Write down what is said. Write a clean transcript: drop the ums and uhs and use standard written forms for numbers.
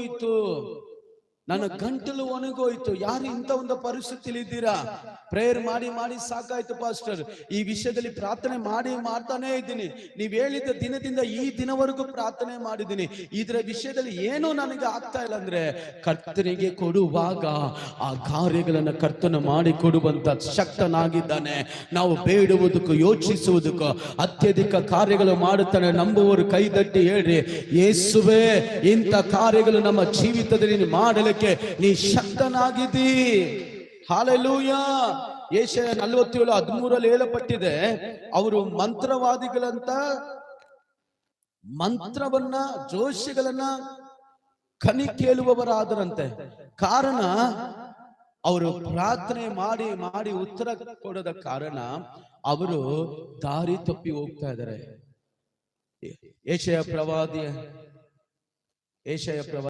ಒಣಗೋಯ್ತು, ನನ್ನ ಗಂಟಲು ಒಣಗೋಯ್ತು. ಯಾರು ಇಂಥ ಒಂದು ಪರಿಸ್ಥಿತಿಲಿ ಇದ್ದೀರಾ? ಪ್ರೇಯರ್ ಮಾಡಿ ಮಾಡಿ ಸಾಕಾಯ್ತು ಪಾಸ್ಟರ್, ಈ ವಿಷಯದಲ್ಲಿ ಪ್ರಾರ್ಥನೆ ಮಾಡ್ತಾನೆ ಇದ್ದೀನಿ. ನೀವ್ ಹೇಳಿದ ದಿನದಿಂದ ಈ ದಿನವರೆಗೂ ಪ್ರಾರ್ಥನೆ ಮಾಡಿದ್ದೀನಿ, ಇದರ ವಿಷಯದಲ್ಲಿ ಏನೂ ನನಗೆ ಆಗ್ತಾ ಇಲ್ಲ ಅಂದ್ರೆ, ಕರ್ತನಿಗೆ ಕೊಡುವಾಗ ಆ ಕಾರ್ಯಗಳನ್ನ ಕರ್ತನ ಮಾಡಿ ಕೊಡುವಂತ ಶಕ್ತನಾಗಿದ್ದಾನೆ. ನಾವು ಬೇಡುವುದಕ್ಕೂ ಯೋಚಿಸುವುದಕ್ಕೂ ಅತ್ಯಧಿಕ ಕಾರ್ಯಗಳು ಮಾಡುತ್ತಾನೆ. ನಂಬುವವರು ಕೈ ತಟ್ಟಿ ಹೇಳ್ರಿ, ಯೇಸುವೇ ಇಂಥ ಕಾರ್ಯಗಳು ನಮ್ಮ ಜೀವಿತದಲ್ಲಿ ಮಾಡಲಿಕ್ಕೆ ನೀ ಶಕ್ತನಾಗಿದ್ದೀ. ಹಾಲೆಲೂಯಾ. ಯೆಶಾಯ 47:13 ಹೇಳಪಟ್ಟಿದೆ, ಅವರು ಮಂತ್ರವಾದಿಗಳಂತ ಮಂತ್ರವನ್ನ ಜೋಶಿಗಳನ್ನ ಕನಿ ಕೇಳುವವರಾದರಂತೆ. ಕಾರಣ ಅವರು ಪ್ರಾರ್ಥನೆ ಮಾಡಿ ಮಾಡಿ ಉತ್ತರ ಕೊಡದ ಕಾರಣ ಅವರು ದಾರಿ ತಪ್ಪಿ ಹೋಗ್ತಾ ಇದ್ದಾರೆ. ಯೆಶಾಯ ಪ್ರವಾದಿ